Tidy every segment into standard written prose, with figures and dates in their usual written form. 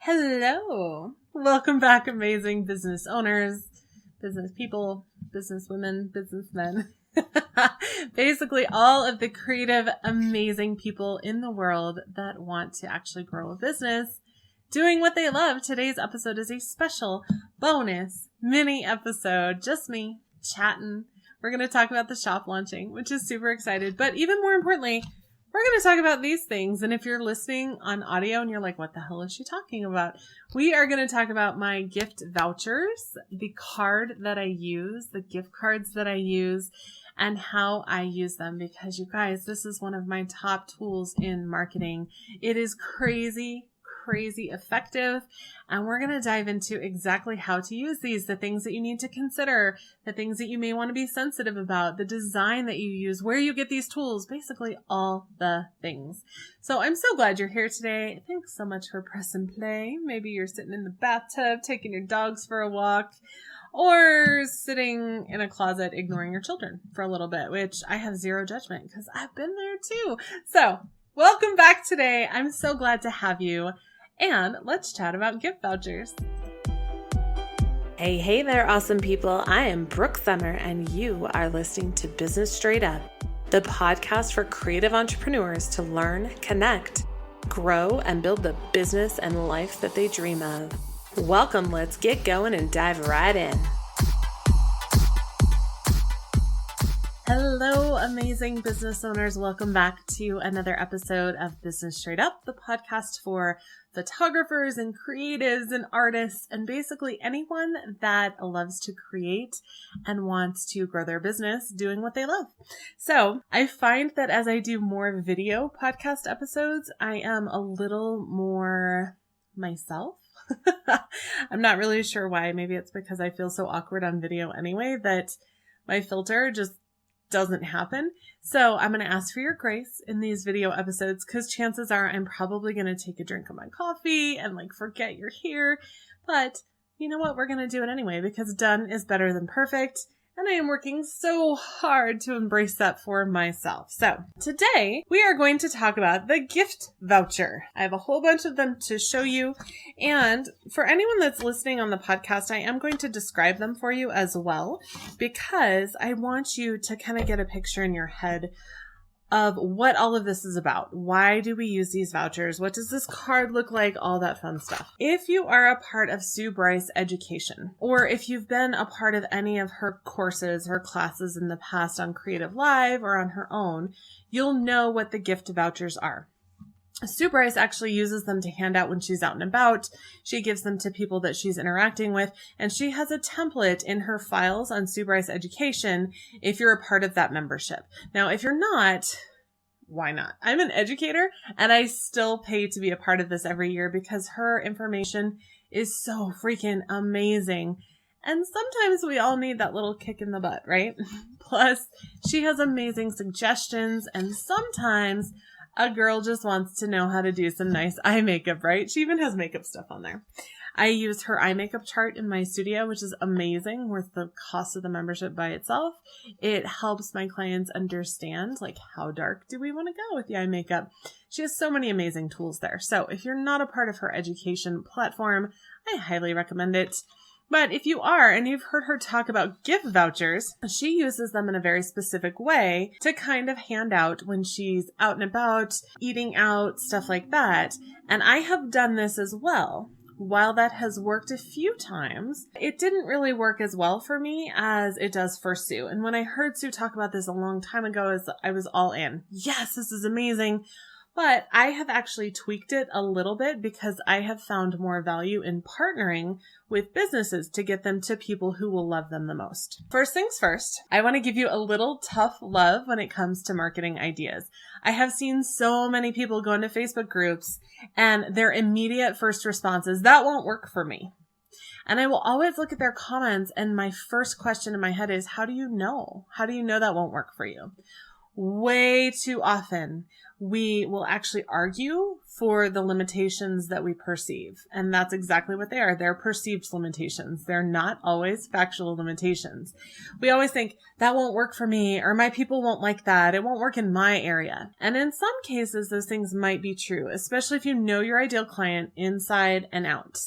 Hello. Welcome back, amazing business owners, business people, business women, businessmen. Basically all of the creative, amazing people in the world that want to actually grow a business doing what they love. Today's episode is a special bonus mini episode. Just me chatting. We're going to talk about the shop launching, which is super excited. But even more importantly, we're going to talk about these things. And if you're listening on audio and you're like, what the hell is she talking about? We are going to talk about my gift vouchers, the card that I use, the gift cards that I use, and how I use them. Because you guys, this is one of my top tools in marketing. It is crazy effective. And we're going to dive into exactly how to use these, the things that you need to consider, the things that you may want to be sensitive about, the design that you use, where you get these tools, basically all the things. So I'm so glad you're here today. Thanks so much for press and play. Maybe you're sitting in the bathtub, taking your dogs for a walk, or sitting in a closet ignoring your children for a little bit, which I have zero judgment because I've been there too. So welcome back today. I'm so glad to have you. And let's chat about gift vouchers. Hey there, awesome people. I am Brooke Summer, and you are listening to Business Straight Up, the podcast for creative entrepreneurs to learn, connect, grow, and build the business and life that they dream of. Welcome, let's get going and dive right in. Hello, amazing business owners. Welcome back to another episode of Business Straight Up, the podcast for photographers and creatives and artists and basically anyone that loves to create and wants to grow their business doing what they love. So I find that as I do more video podcast episodes, I am a little more myself. I'm not really sure why. Maybe it's because I feel so awkward on video anyway that my filter just doesn't happen. So I'm going to ask for your grace in these video episodes because chances are I'm probably going to take a drink of my coffee and forget you're here. But you know what? We're going to do it anyway because done is better than perfect. And I am working so hard to embrace that for myself. So today we are going to talk about the gift voucher. I have a whole bunch of them to show you. And for anyone that's listening on the podcast, I am going to describe them for you as well, because I want you to kind of get a picture in your head of what all of this is about. Why do we use these vouchers? What does this card look like? All that fun stuff. If you are a part of Sue Bryce Education, or if you've been a part of any of her courses, her classes in the past on Creative Live or on her own, you'll know what the gift vouchers are. Sue Bryce actually uses them to hand out when she's out and about. She gives them to people that she's interacting with, and she has a template in her files on Sue Bryce Education if you're a part of that membership. Now, if you're not, why not? I'm an educator, and I still pay to be a part of this every year because her information is so freaking amazing. And sometimes we all need that little kick in the butt, right? Plus, she has amazing suggestions, and sometimes a girl just wants to know how to do some nice eye makeup, right? She even has makeup stuff on there. I use her eye makeup chart in my studio, which is amazing, worth the cost of the membership by itself. It helps my clients understand, how dark do we want to go with the eye makeup? She has so many amazing tools there. So if you're not a part of her education platform, I highly recommend it. But if you are, and you've heard her talk about gift vouchers, she uses them in a very specific way to kind of hand out when she's out and about, eating out, stuff like that. And I have done this as well. While that has worked a few times, it didn't really work as well for me as it does for Sue. And when I heard Sue talk about this a long time ago, I was all in. Yes, this is amazing. But I have actually tweaked it a little bit because I have found more value in partnering with businesses to get them to people who will love them the most. First things first, I want to give you a little tough love when it comes to marketing ideas. I have seen so many people go into Facebook groups and their immediate first response is, that won't work for me. And I will always look at their comments, and my first question in my head is, how do you know? How do you know that won't work for you? way too often, we will actually argue for the limitations that we perceive. And that's exactly what they are. They're perceived limitations. They're not always factual limitations. We always think that won't work for me, or my people won't like that. It won't work in my area. And in some cases, those things might be true, especially if you know your ideal client inside and out.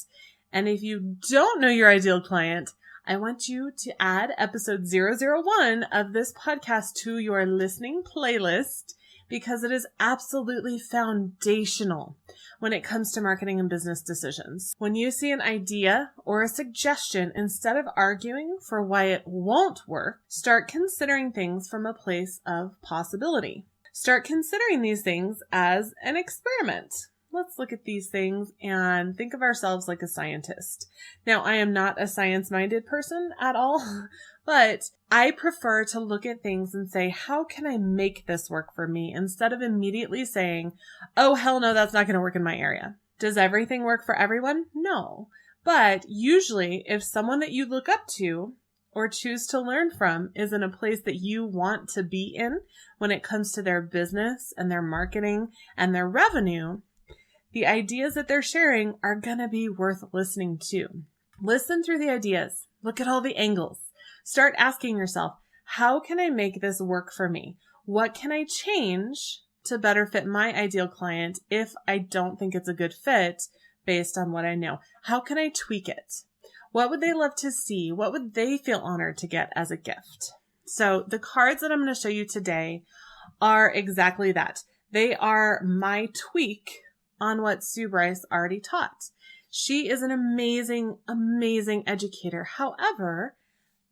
And if you don't know your ideal client, I want you to add episode 001 of this podcast to your listening playlist, because it is absolutely foundational when it comes to marketing and business decisions. When you see an idea or a suggestion, instead of arguing for why it won't work, start considering things from a place of possibility. Start considering these things as an experiment. Let's look at these things and think of ourselves like a scientist. Now, I am not a science-minded person at all, but I prefer to look at things and say, how can I make this work for me? Instead of immediately saying, oh, hell no, that's not going to work in my area. Does everything work for everyone? No. But usually, if someone that you look up to or choose to learn from is in a place that you want to be in when it comes to their business and their marketing and their revenue, the ideas that they're sharing are going to be worth listening to. Listen through the ideas. Look at all the angles. Start asking yourself, how can I make this work for me? What can I change to better fit my ideal client if I don't think it's a good fit based on what I know? How can I tweak it? What would they love to see? What would they feel honored to get as a gift? So the cards that I'm going to show you today are exactly that. They are my tweak on what Sue Bryce already taught. She is an amazing, amazing educator. However,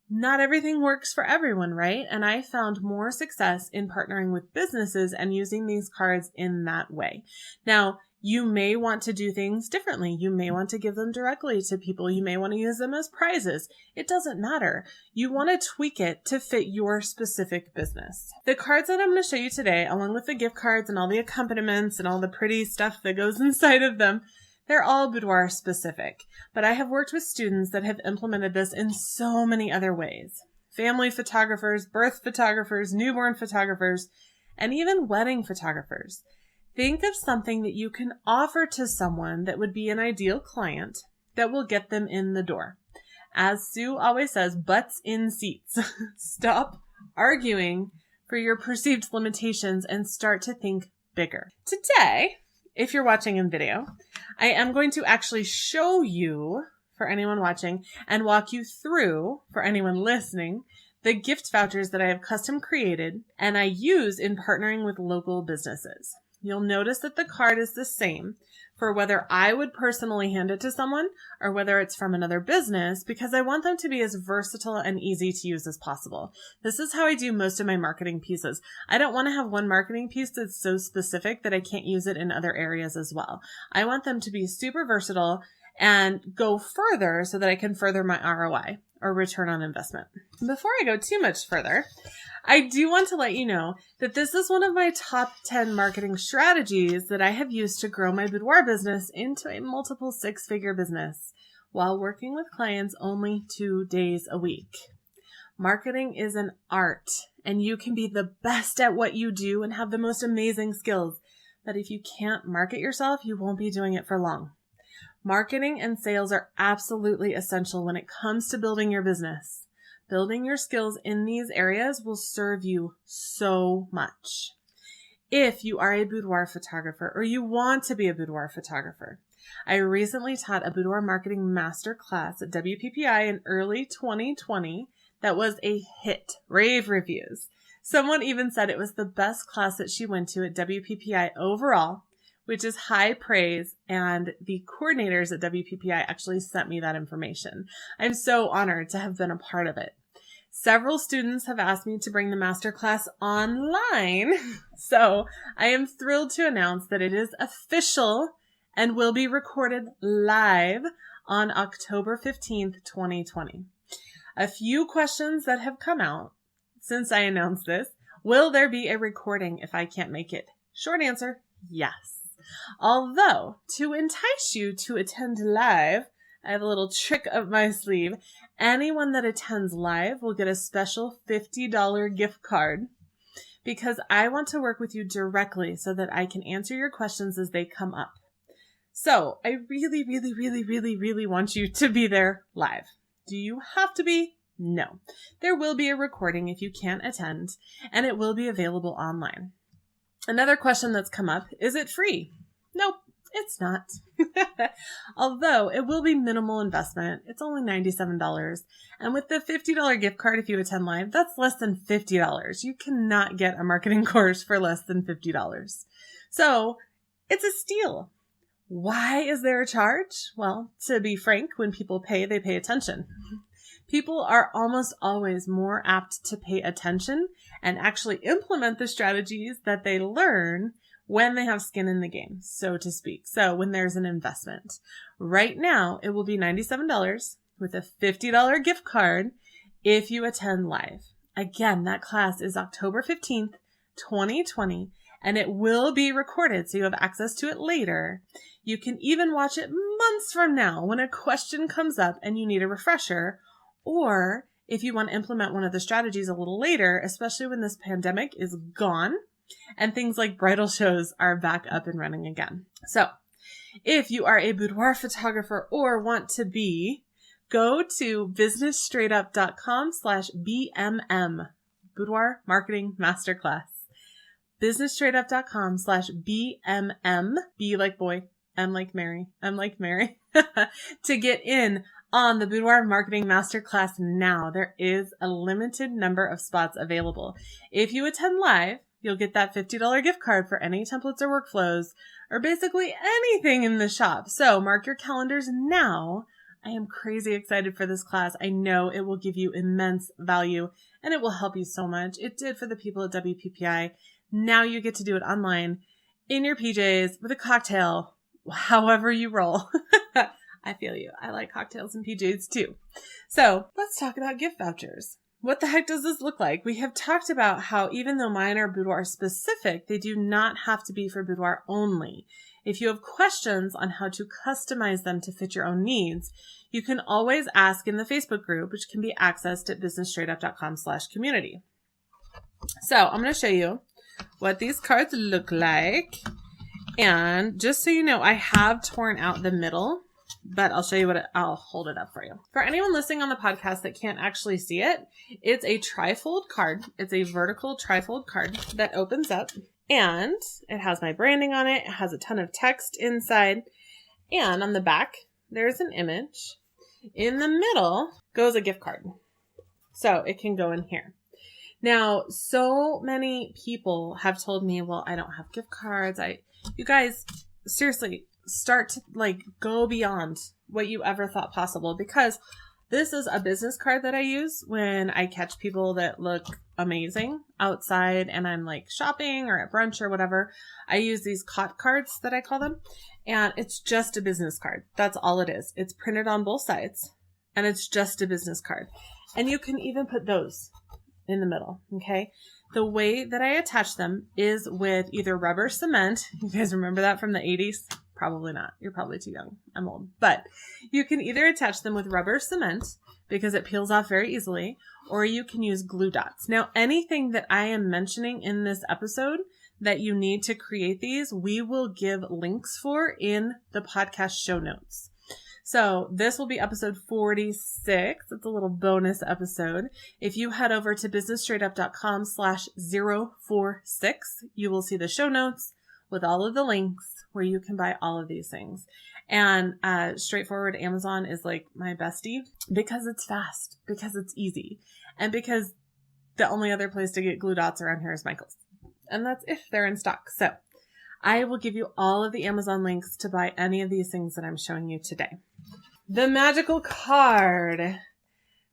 not everything works for everyone, right? And I found more success in partnering with businesses and using these cards in that way. Now, you may want to do things differently. You may want to give them directly to people. You may want to use them as prizes. It doesn't matter. You want to tweak it to fit your specific business. The cards that I'm going to show you today, along with the gift cards and all the accompaniments and all the pretty stuff that goes inside of them, they're all boudoir specific. But I have worked with students that have implemented this in so many other ways. Family photographers, birth photographers, newborn photographers, and even wedding photographers. Think of something that you can offer to someone that would be an ideal client that will get them in the door. As Sue always says, butts in seats. Stop arguing for your perceived limitations and start to think bigger. Today, if you're watching in video, I am going to actually show you, for anyone watching, and walk you through, for anyone listening, the gift vouchers that I have custom created and I use in partnering with local businesses. You'll notice that the card is the same for whether I would personally hand it to someone or whether it's from another business, because I want them to be as versatile and easy to use as possible. This is how I do most of my marketing pieces. I don't want to have one marketing piece that's so specific that I can't use it in other areas as well. I want them to be super versatile and go further so that I can further my ROI, or return on investment. Before I go too much further, I do want to let you know that this is one of my top 10 marketing strategies that I have used to grow my boudoir business into a multiple six-figure business while working with clients only 2 days a week. Marketing is an art, and you can be the best at what you do and have the most amazing skills. But if you can't market yourself, you won't be doing it for long. Marketing and sales are absolutely essential when it comes to building your business. Building your skills in these areas will serve you so much. If you are a boudoir photographer or you want to be a boudoir photographer, I recently taught a boudoir marketing master class at WPPI in early 2020 that was a hit, rave reviews. Someone even said it was the best class that she went to at WPPI overall, which is high praise, and the coordinators at WPPI actually sent me that information. I'm so honored to have been a part of it. Several students have asked me to bring the masterclass online, so I am thrilled to announce that it is official and will be recorded live on October 15th, 2020. A few questions that have come out since I announced this. Will there be a recording if I can't make it? Short answer, yes. Although, to entice you to attend live, I have a little trick up my sleeve. Anyone that attends live will get a special $50 gift card, because I want to work with you directly so that I can answer your questions as they come up. So I really, really, really, really, really want you to be there live. Do you have to be? No. There will be a recording if you can't attend, and it will be available online. Another question that's come up, is it free? Nope, it's not. Although it will be minimal investment. It's only $97. And with the $50 gift card, if you attend live, that's less than $50. You cannot get a marketing course for less than $50. So it's a steal. Why is there a charge? Well, to be frank, when people pay, they pay attention. People are almost always more apt to pay attention and actually implement the strategies that they learn when they have skin in the game, so to speak. So when there's an investment. Right now, it will be $97 with a $50 gift card if you attend live. Again, that class is October 15th, 2020, and it will be recorded, so you have access to it later. You can even watch it months from now when a question comes up and you need a refresher, or if you want to implement one of the strategies a little later, especially when this pandemic is gone and things like bridal shows are back up and running again. So if you are a boudoir photographer or want to be, go to businessstraightedup.com/BMM, Boudoir Marketing Masterclass. businessstraightedup.com/BMM, B like boy, M like Mary, M like Mary, to get in on the Boudoir Marketing Masterclass now. There is a limited number of spots available. If you attend live, you'll get that $50 gift card for any templates or workflows or basically anything in the shop. So mark your calendars now. I am crazy excited for this class. I know it will give you immense value and it will help you so much. It did for the people at WPPI. Now you get to do it online in your PJs with a cocktail, however you roll. I feel you. I like cocktails and PJs too. So let's talk about gift vouchers. What the heck does this look like? We have talked about how even though mine are boudoir specific, they do not have to be for boudoir only. If you have questions on how to customize them to fit your own needs, you can always ask in the Facebook group, which can be accessed at businessstraightedup.com/community. So I'm going to show you what these cards look like. And just so you know, I have torn out the middle, but I'll show you I'll hold it up for you. For anyone listening on the podcast that can't actually see it, it's a trifold card. It's a vertical trifold card that opens up and it has my branding on it. It has a ton of text inside. And on the back, there's an image. In the middle goes a gift card. So it can go in here. Now, so many people have told me, well, I don't have gift cards. You guys, seriously, start to go beyond what you ever thought possible, because this is a business card that I use when I catch people that look amazing outside and I'm shopping or at brunch or whatever. I use these cot cards that I call them, and it's just a business card. That's all it is. It's printed on both sides and it's just a business card. And you can even put those in the middle. Okay. The way that I attach them is with either rubber cement. You guys remember that from the 80s? Probably not. You're probably too young. I'm old. But you can either attach them with rubber cement because it peels off very easily, or you can use glue dots. Now, anything that I am mentioning in this episode that you need to create these, we will give links for in the podcast show notes. So this will be episode 46. It's a little bonus episode. If you head over to businessstraightedup.com/046, you will see the show notes with all of the links where you can buy all of these things. And straightforward Amazon is my bestie because it's fast, because it's easy, and because the only other place to get glue dots around here is Michael's. And that's if they're in stock. So I will give you all of the Amazon links to buy any of these things that I'm showing you today. The magical card.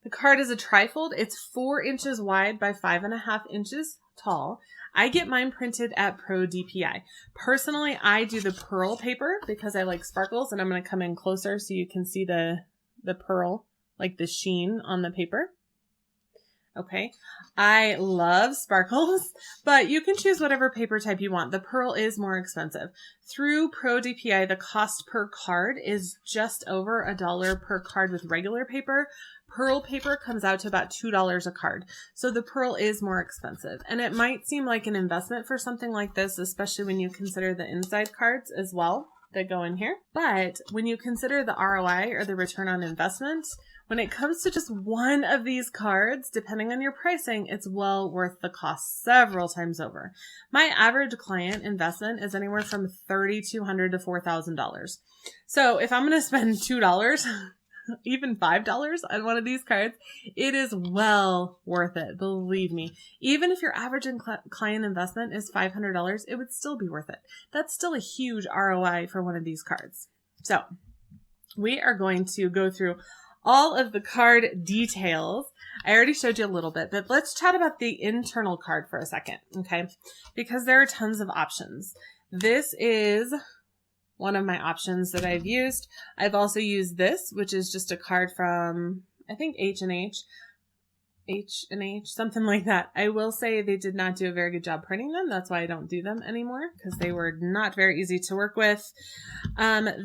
The card is a trifold. It's 4 inches wide by 5.5 inches tall. I get mine printed at Pro DPI. Personally, I do the pearl paper because I like sparkles, and I'm going to come in closer so you can see the pearl, the sheen on the paper. Okay. I love sparkles, but you can choose whatever paper type you want. The pearl is more expensive. Through Pro DPI, the cost per card is just over $1 per card with regular paper. Pearl paper comes out to about $2 a card. So the pearl is more expensive. And it might seem like an investment for something like this, especially when you consider the inside cards as well that go in here. But when you consider the ROI or the return on investment, when it comes to just one of these cards, depending on your pricing, it's well worth the cost several times over. My average client investment is anywhere from $3,200 to $4,000. So if I'm going to spend $2, even $5 on one of these cards, it is well worth it. Believe me. Even if your average client investment is $500, it would still be worth it. That's still a huge ROI for one of these cards. So we are going to go through all of the card details. I already showed you a little bit, but let's chat about the internal card for a second, okay? Because there are tons of options. This is one of my options that I've used. I've also used this, which is just a card from, I think, H&H, something like that. I will say they did not do a very good job printing them. That's why I don't do them anymore, because they were not very easy to work with.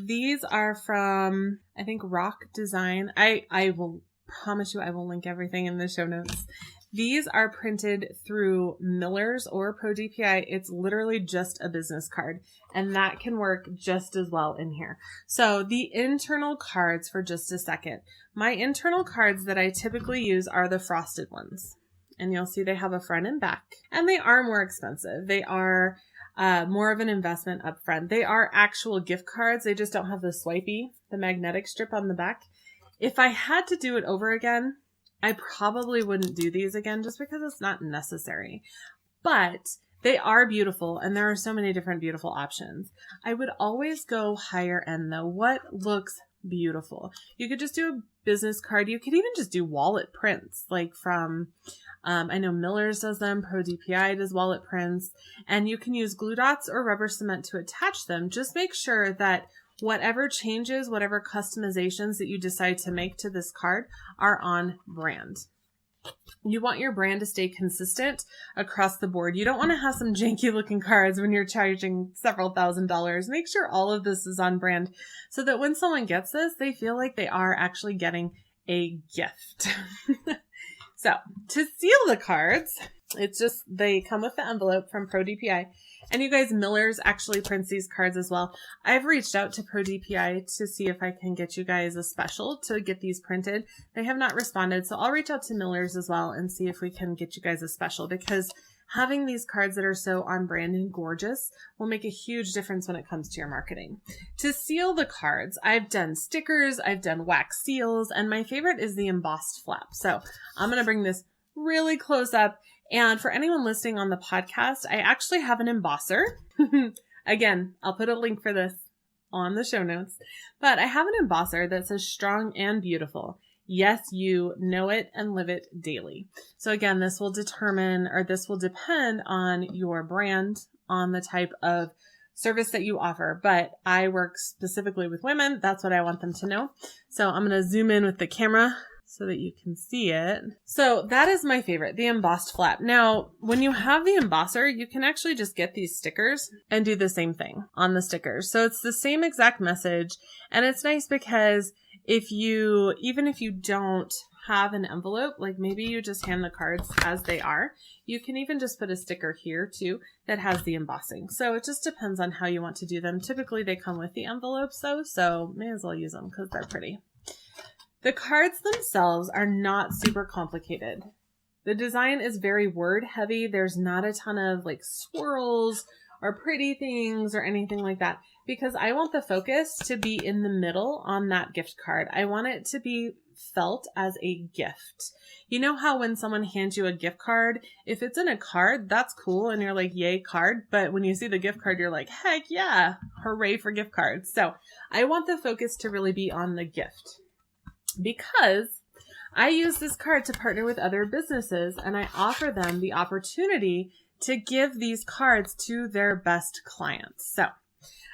These are from, I think, Rock Design. I will promise you I will link everything in the show notes. These are printed through Miller's or Pro DPI. It's literally just a business card, and that can work just as well in here. So the internal cards for just a second. My internal cards that I typically use are the frosted ones, and you'll see they have a front and back, and they are more expensive. They are more of an investment up front. They are actual gift cards. They just don't have the swipey, the magnetic strip on the back. If I had to do it over again, I probably wouldn't do these again just because it's not necessary, but they are beautiful and there are so many different beautiful options. I would always go higher end though. What looks beautiful? You could just do a business card. You could even just do wallet prints like from, I know Miller's does them, Pro DPI does wallet prints, and you can use glue dots or rubber cement to attach them. Just make sure that whatever changes, whatever customizations that you decide to make to this card are on brand. You want your brand to stay consistent across the board. You don't want to have some janky looking cards when you're charging several $1,000s. Make sure all of this is on brand so that when someone gets this, they feel like they are actually getting a gift. So to seal the cards, it's just, they come with the envelope from Pro DPI. And you guys, Miller's actually prints these cards as well. I've reached out to Pro DPI to see if I can get you guys a special to get these printed. They have not responded, so I'll reach out to Miller's as well and see if we can get you guys a special, because having these cards that are so on brand and gorgeous will make a huge difference when it comes to your marketing. To seal the cards, I've done stickers, I've done wax seals, and my favorite is the embossed flap. So I'm going to bring this really close up. And for anyone listening on the podcast, I actually have an embosser. Again, I'll put a link for this on the show notes. But I have an embosser that says strong and beautiful. Yes, you know it and live it daily. So again, this will depend on your brand, on the type of service that you offer. But I work specifically with women. That's what I want them to know. So I'm going to zoom in with the camera so that you can see it. So that is my favorite, the embossed flap. Now, when you have the embosser, you can actually just get these stickers and do the same thing on the stickers. So it's the same exact message. And it's nice because even if you don't have an envelope, like maybe you just hand the cards as they are, you can even just put a sticker here too that has the embossing. So it just depends on how you want to do them. Typically they come with the envelopes though, so may as well use them because they're pretty. The cards themselves are not super complicated. The design is very word heavy. There's not a ton of like swirls or pretty things or anything like that, because I want the focus to be in the middle on that gift card. I want it to be felt as a gift. You know how when someone hands you a gift card, if it's in a card, that's cool and you're like, yay, card. But when you see the gift card, you're like, heck yeah, hooray for gift cards. So I want the focus to really be on the gift, because I use this card to partner with other businesses and I offer them the opportunity to give these cards to their best clients. So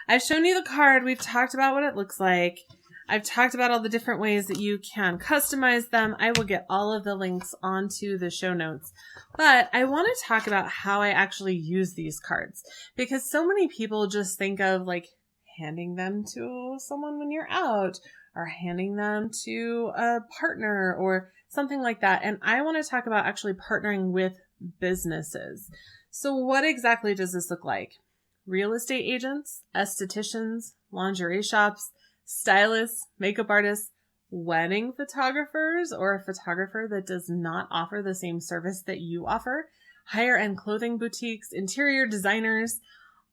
I've shown you the card. We've talked about what it looks like. I've talked about all the different ways that you can customize them. I will get all of the links onto the show notes. But I want to talk about how I actually use these cards, because so many people just think of like handing them to someone when you're out, or handing them to a partner or something like that. And I want to talk about actually partnering with businesses. So what exactly does this look like? Real estate agents, estheticians, lingerie shops, stylists, makeup artists, wedding photographers, or a photographer that does not offer the same service that you offer, higher-end clothing boutiques, interior designers.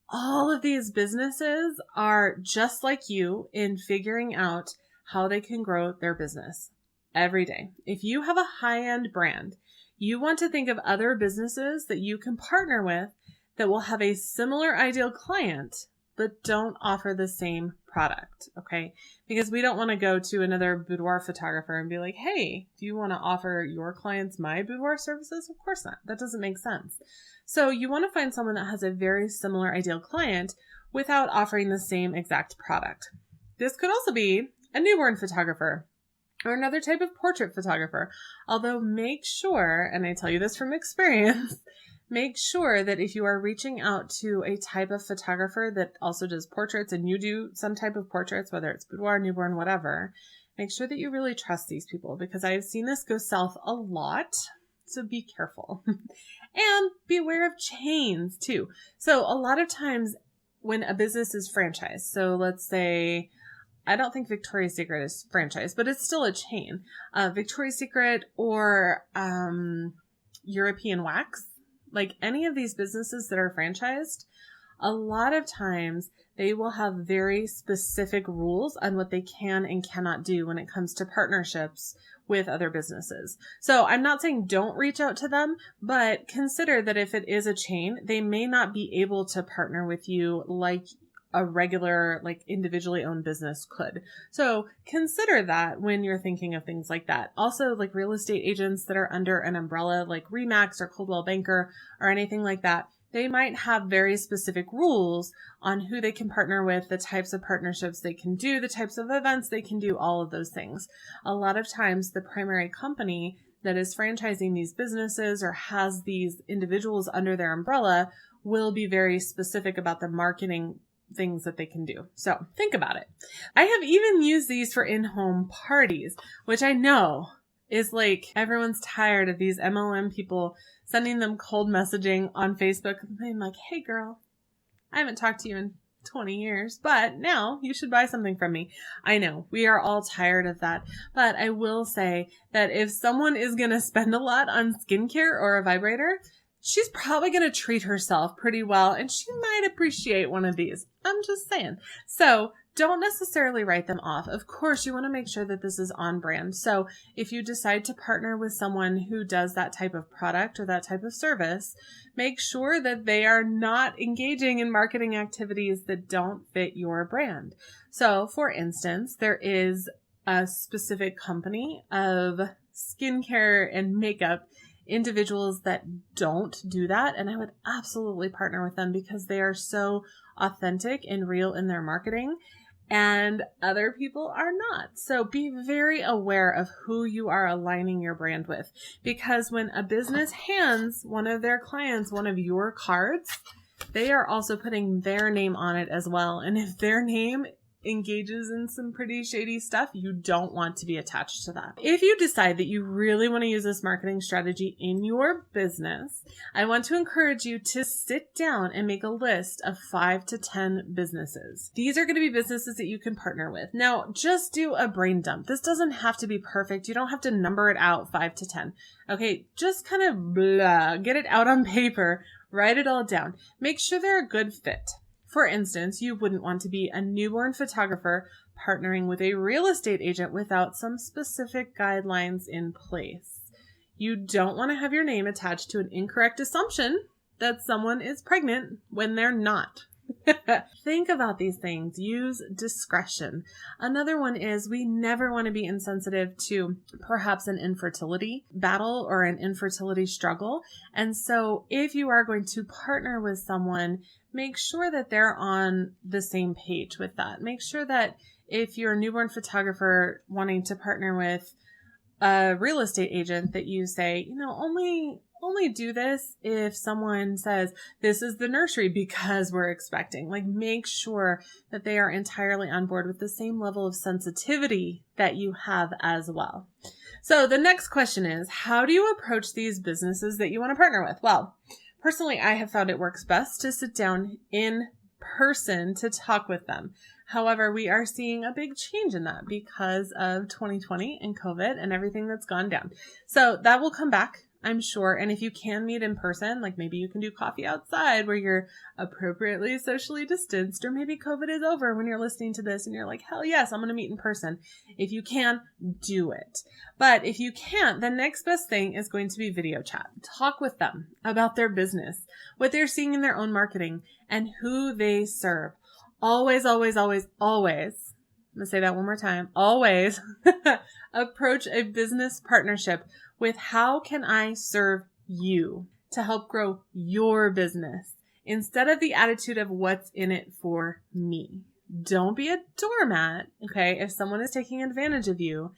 All of these businesses are just like you in figuring out how they can grow their business every day. If you have a high-end brand, you want to think of other businesses that you can partner with that will have a similar ideal client, but don't offer the same product, okay? Because we don't want to go to another boudoir photographer and be like, hey, do you want to offer your clients my boudoir services? Of course not. That doesn't make sense. So you want to find someone that has a very similar ideal client without offering the same exact product. This could also be a newborn photographer or another type of portrait photographer. Although make sure, and I tell you this from experience, make sure that if you are reaching out to a type of photographer that also does portraits and you do some type of portraits, whether it's boudoir, newborn, whatever, make sure that you really trust these people, because I have seen this go south a lot. So be careful and be aware of chains too. So a lot of times when a business is franchised, so let's say, I don't think Victoria's Secret is franchised, but it's still a chain. Victoria's Secret or European Wax, like any of these businesses that are franchised, a lot of times they will have very specific rules on what they can and cannot do when it comes to partnerships with other businesses. So I'm not saying don't reach out to them, but consider that if it is a chain, they may not be able to partner with you like a regular, like individually owned business could. So consider that when you're thinking of things like that. Also, like real estate agents that are under an umbrella like Remax or Coldwell Banker or anything like that, they might have very specific rules on who they can partner with, the types of partnerships they can do, the types of events they can do, all of those things. A lot of times the primary company that is franchising these businesses or has these individuals under their umbrella will be very specific about the marketing things that they can do. So think about it. I have even used these for in-home parties, which I know is like everyone's tired of these MLM people sending them cold messaging on Facebook and being like, hey girl, I haven't talked to you in 20 years, but now you should buy something from me. I know we are all tired of that, but I will say that if someone is going to spend a lot on skincare or a vibrator, she's probably going to treat herself pretty well, and she might appreciate one of these. I'm just saying. So don't necessarily write them off. Of course, you want to make sure that this is on brand. So if you decide to partner with someone who does that type of product or that type of service, make sure that they are not engaging in marketing activities that don't fit your brand. So for instance, there is a specific company of skincare and makeup individuals that don't do that. And I would absolutely partner with them because they are so authentic and real in their marketing, and other people are not. So be very aware of who you are aligning your brand with, because when a business hands one of their clients one of your cards, they are also putting their name on it as well. And if their name engages in some pretty shady stuff, you don't want to be attached to that. If you decide that you really want to use this marketing strategy in your business, I want to encourage you to sit down and make a list of 5 to 10 businesses. These are going to be businesses that you can partner with. Now, just do a brain dump. This doesn't have to be perfect. You don't have to number it out 5 to 10. Okay, just kind of get it out on paper, write it all down. Make sure they're a good fit. For instance, you wouldn't want to be a newborn photographer partnering with a real estate agent without some specific guidelines in place. You don't want to have your name attached to an incorrect assumption that someone is pregnant when they're not. Think about these things. Use discretion. Another one is we never want to be insensitive to perhaps an infertility battle or an infertility struggle. And so if you are going to partner with someone, make sure that they're on the same page with that. Make sure that if you're a newborn photographer wanting to partner with a real estate agent, that you say, only do this if someone says this is the nursery because we're expecting. Like, make sure that they are entirely on board with the same level of sensitivity that you have as well. So the next question is, how do you approach these businesses that you want to partner with? Well, personally, I have found it works best to sit down in person to talk with them. However, we are seeing a big change in that because of 2020 and COVID and everything that's gone down. So that will come back, I'm sure. And if you can meet in person, like maybe you can do coffee outside where you're appropriately socially distanced, or maybe COVID is over when you're listening to this and you're like, hell yes, I'm going to meet in person. If you can, do it. But if you can't, the next best thing is going to be video chat. Talk with them about their business, what they're seeing in their own marketing, and who they serve. Always, always, always, always, I'm going to say that one more time, always approach a business partnership with how can I serve you to help grow your business, instead of the attitude of what's in it for me. Don't be a doormat, okay? If someone is taking advantage of you,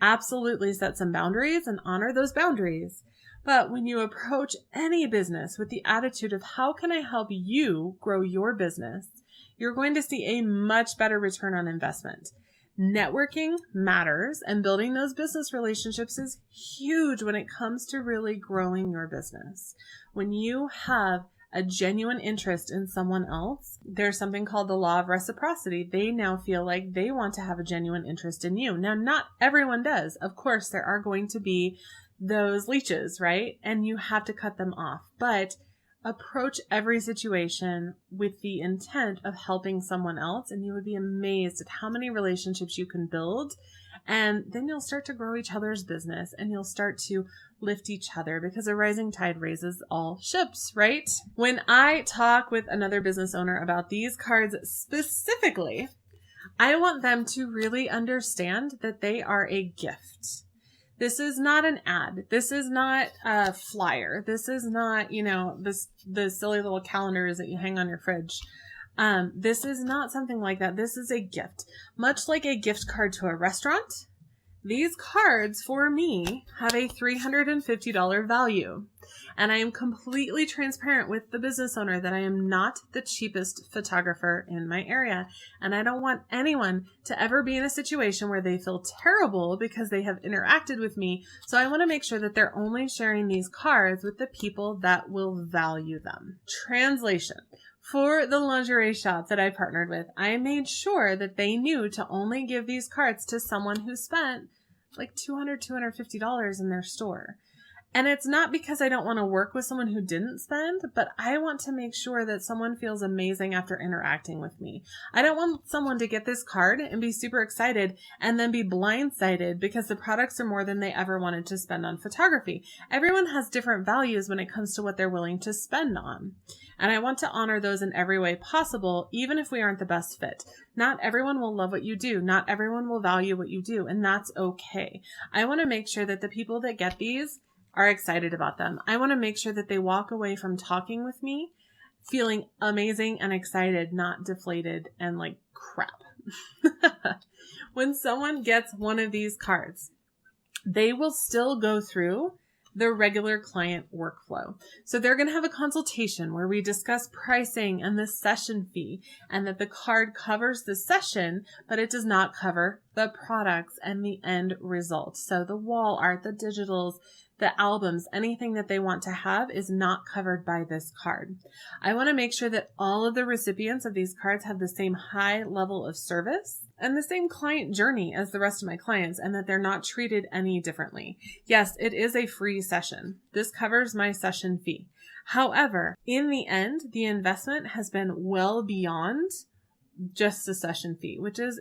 absolutely set some boundaries and honor those boundaries. But when you approach any business with the attitude of how can I help you grow your business, you're going to see a much better return on investment. Networking matters, and building those business relationships is huge when it comes to really growing your business. When you have a genuine interest in someone else, there's something called the law of reciprocity. They now feel like they want to have a genuine interest in you. Now, not everyone does. Of course, there are going to be those leeches, right? And you have to cut them off. But approach every situation with the intent of helping someone else, and you would be amazed at how many relationships you can build. And then you'll start to grow each other's business, and you'll start to lift each other, because a rising tide raises all ships, right? When I talk with another business owner about these cards specifically, I want them to really understand that they are a gift. This is not an ad. This is not a flyer. This is not, the silly little calendars that you hang on your fridge. This is not something like that. This is a gift. Much like a gift card to a restaurant, these cards for me have a $350 value. And I am completely transparent with the business owner that I am not the cheapest photographer in my area. And I don't want anyone to ever be in a situation where they feel terrible because they have interacted with me. So I want to make sure that they're only sharing these cards with the people that will value them. Translation. For the lingerie shop that I partnered with, I made sure that they knew to only give these cards to someone who spent like $200, $250 in their store. And it's not because I don't want to work with someone who didn't spend, but I want to make sure that someone feels amazing after interacting with me. I don't want someone to get this card and be super excited and then be blindsided because the products are more than they ever wanted to spend on photography. Everyone has different values when it comes to what they're willing to spend on. And I want to honor those in every way possible, even if we aren't the best fit. Not everyone will love what you do. Not everyone will value what you do, and that's okay. I want to make sure that the people that get these are excited about them. I want to make sure that they walk away from talking with me feeling amazing and excited, not deflated and like crap. When someone gets one of these cards, they will still go through the regular client workflow. So they're going to have a consultation where we discuss pricing and the session fee, and that the card covers the session, but it does not cover the products and the end result. So the wall art, the digitals, the albums, anything that they want to have is not covered by this card. I want to make sure that all of the recipients of these cards have the same high level of service and the same client journey as the rest of my clients, and that they're not treated any differently. Yes, it is a free session. This covers my session fee. However, in the end, the investment has been well beyond just the session fee, which is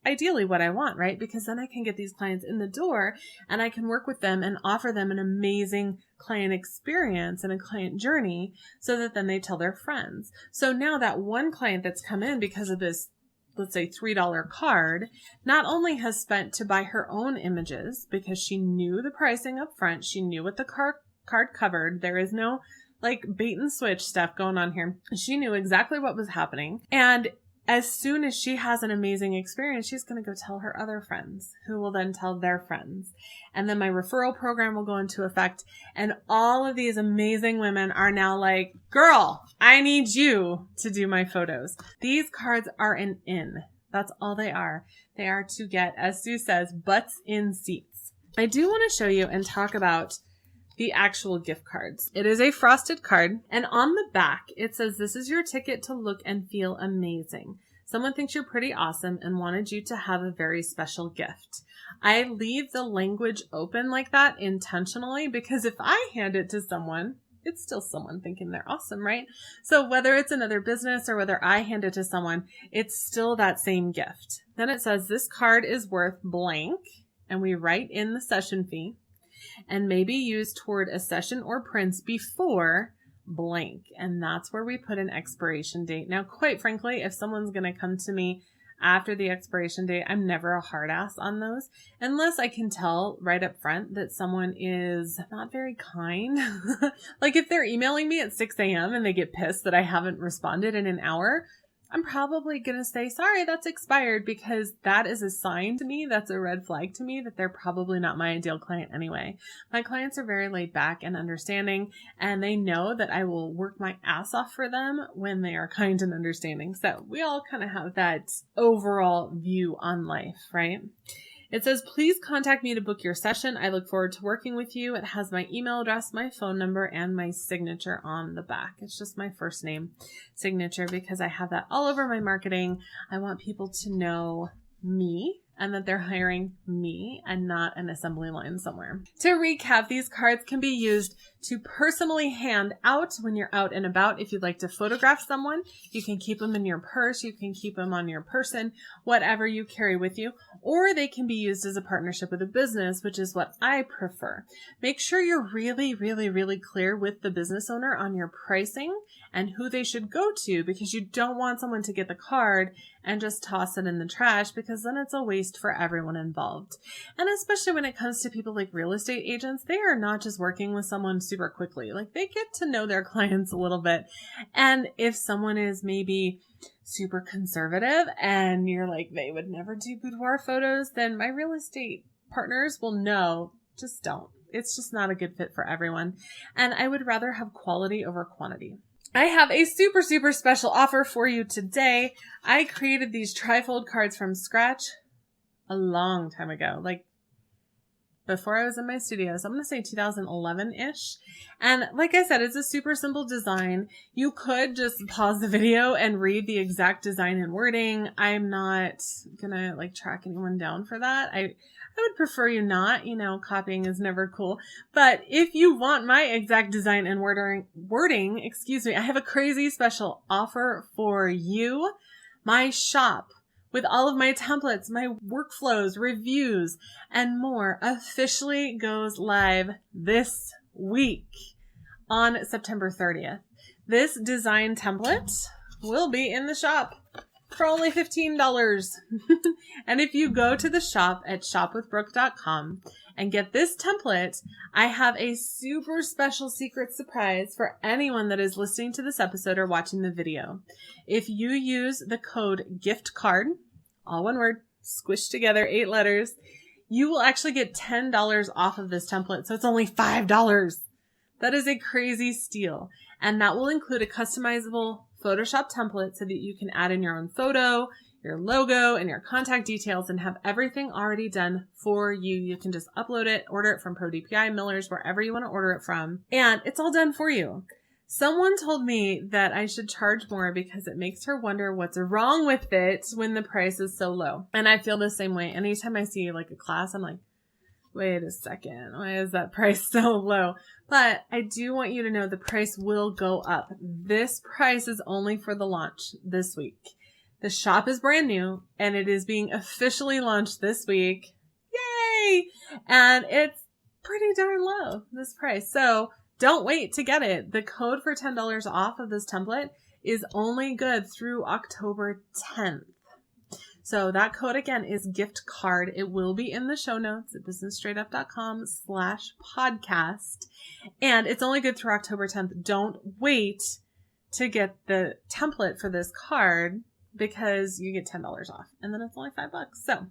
ideally what I want, right? Because then I can get these clients in the door and I can work with them and offer them an amazing client experience and a client journey so that then they tell their friends. So now that one client that's come in because of this, let's say $3 card, not only has spent to buy her own images because she knew the pricing up front, she knew what the card covered. There is no like bait and switch stuff going on here. She knew exactly what was happening. And as soon as she has an amazing experience, she's going to go tell her other friends who will then tell their friends. And then my referral program will go into effect. And all of these amazing women are now like, girl, I need you to do my photos. These cards are an in. That's all they are. They are to get, as Sue says, butts in seats. I do want to show you and talk about the actual gift cards. It is a frosted card, and on the back, it says, this is your ticket to look and feel amazing. Someone thinks you're pretty awesome and wanted you to have a very special gift. I leave the language open like that intentionally because if I hand it to someone, it's still someone thinking they're awesome, right? So whether it's another business or whether I hand it to someone, it's still that same gift. Then it says, this card is worth blank, and we write in the session fee, and may be used toward a session or prints before blank. And that's where we put an expiration date. Now, quite frankly, if someone's going to come to me after the expiration date, I'm never a hard ass on those, unless I can tell right up front that someone is not very kind. Like if they're emailing me at 6 a.m. and they get pissed that I haven't responded in an hour, I'm probably going to say, sorry, that's expired, because that is a sign to me. That's a red flag to me that they're probably not my ideal client anyway. My clients are very laid back and understanding, and they know that I will work my ass off for them when they are kind and understanding. So we all kind of have that overall view on life, right? It says, please contact me to book your session. I look forward to working with you. It has my email address, my phone number, and my signature on the back. It's just my first name signature because I have that all over my marketing. I want people to know me and that they're hiring me and not an assembly line somewhere. To recap, these cards can be used to personally hand out when you're out and about. If you'd like to photograph someone, you can keep them in your purse. You can keep them on your person, whatever you carry with you, or they can be used as a partnership with a business, which is what I prefer. Make sure you're really, really, really clear with the business owner on your pricing and who they should go to, because you don't want someone to get the card and just toss it in the trash, because then it's a waste for everyone involved. And especially when it comes to people like real estate agents, they are not just working with someone super quickly. Like they get to know their clients a little bit. And if someone is maybe super conservative and you're like, they would never do boudoir photos, then my real estate partners will know, just don't. It's just not a good fit for everyone. And I would rather have quality over quantity. I have a super, super special offer for you today. I created these trifold cards from scratch a long time ago, like before I was in my studios. I'm going to say 2011-ish. And like I said, it's a super simple design. You could just pause the video and read the exact design and wording. I'm not going to like track anyone down for that. I would prefer you not, copying is never cool. But if you want my exact design and wording, I have a crazy special offer for you. My shop with all of my templates, my workflows, reviews, and more officially goes live this week on September 30th. This design template will be in the shop for only $15. And if you go to the shop at shopwithbrooke.com and get this template, I have a super special secret surprise for anyone that is listening to this episode or watching the video. If you use the code GIFTCARD, all one word, squished together, 8 letters, you will actually get $10 off of this template. So it's only $5. That is a crazy steal. And that will include a customizable Photoshop template so that you can add in your own photo, your logo, and your contact details and have everything already done for you. You can just upload it, order it from ProDPI, Miller's, wherever you want to order it from, and it's all done for you. Someone told me that I should charge more because it makes her wonder what's wrong with it when the price is so low. And I feel the same way. Anytime I see like a class, I'm like, wait a second, why is that price so low? But I do want you to know the price will go up. This price is only for the launch this week. The shop is brand new and it is being officially launched this week. Yay! And it's pretty darn low, this price. So don't wait to get it. The code for $10 off of this template is only good through October 10th. So that code again is GIFTCARD. It will be in the show notes at businessstraightedup.com/podcast. And it's only good through October 10th. Don't wait to get the template for this card because you get $10 off and then it's only $5. So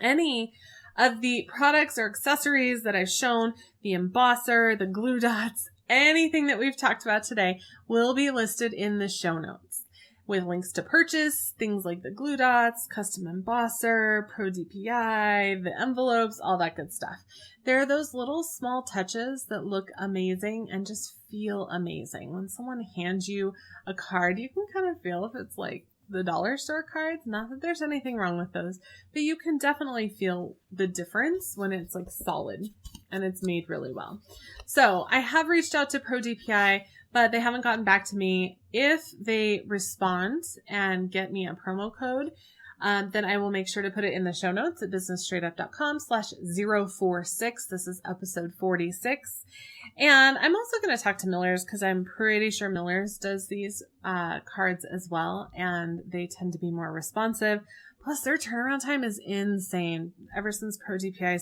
any of the products or accessories that I've shown, the embosser, the glue dots, anything that we've talked about today will be listed in the show notes with links to purchase, things like the glue dots, custom embosser, Pro DPI, the envelopes, all that good stuff. There are those little small touches that look amazing and just feel amazing. When someone hands you a card, you can kind of feel if it's like the dollar store cards. Not that there's anything wrong with those, but you can definitely feel the difference when it's like solid and it's made really well. So I have reached out to Pro DPI, but they haven't gotten back to me. If they respond and get me a promo code, then I will make sure to put it in the show notes at businessstraightUp.com/046. This is episode 46. And I'm also going to talk to Miller's because I'm pretty sure Miller's does these cards as well, and they tend to be more responsive. Plus, their turnaround time is insane. Ever since Pro DPI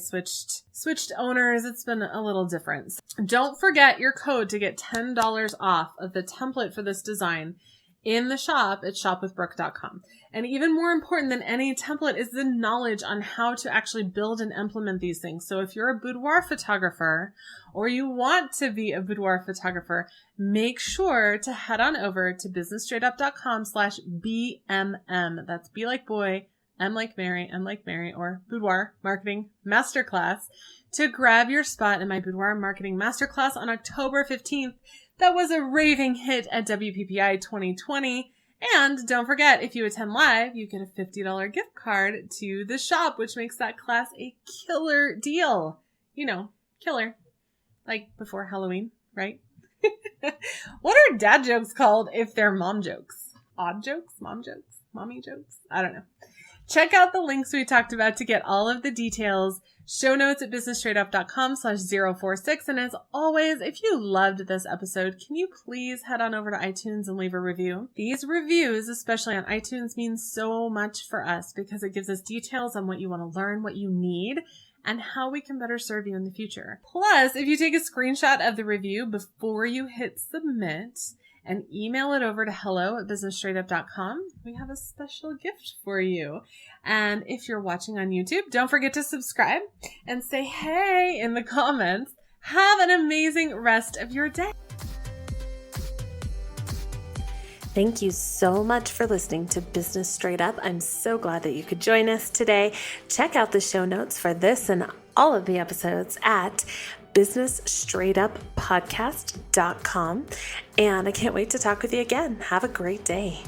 switched owners, it's been a little different. Don't forget your code to get $10 off of the template for this design in the shop at shopwithbrooke.com. And even more important than any template is the knowledge on how to actually build and implement these things. So if you're a boudoir photographer or you want to be a boudoir photographer, make sure to head on over to businessstraightUp.com/BMM. That's B like boy, M like Mary, or Boudoir Marketing Masterclass to grab your spot in my Boudoir Marketing Masterclass on October 15th. That was a raving hit at WPPI 2020. And don't forget, if you attend live, you get a $50 gift card to the shop, which makes that class a killer deal. You know, killer. Like before Halloween, right? What are dad jokes called if they're mom jokes? Odd jokes? Mom jokes? Mommy jokes? I don't know. Check out the links we talked about to get all of the details. Show notes at businessstraightUp.com/046. And as always, if you loved this episode, can you please head on over to iTunes and leave a review? These reviews, especially on iTunes, mean so much for us because it gives us details on what you want to learn, what you need, and how we can better serve you in the future. Plus, if you take a screenshot of the review before you hit submit and email it over to hello@businessstraightup.com, we have a special gift for you. And if you're watching on YouTube, don't forget to subscribe and say hey in the comments. Have an amazing rest of your day. Thank you so much for listening to Business Straight Up. I'm so glad that you could join us today. Check out the show notes for this and all of the episodes at businessstraightuppodcast.com. And I can't wait to talk with you again. Have a great day.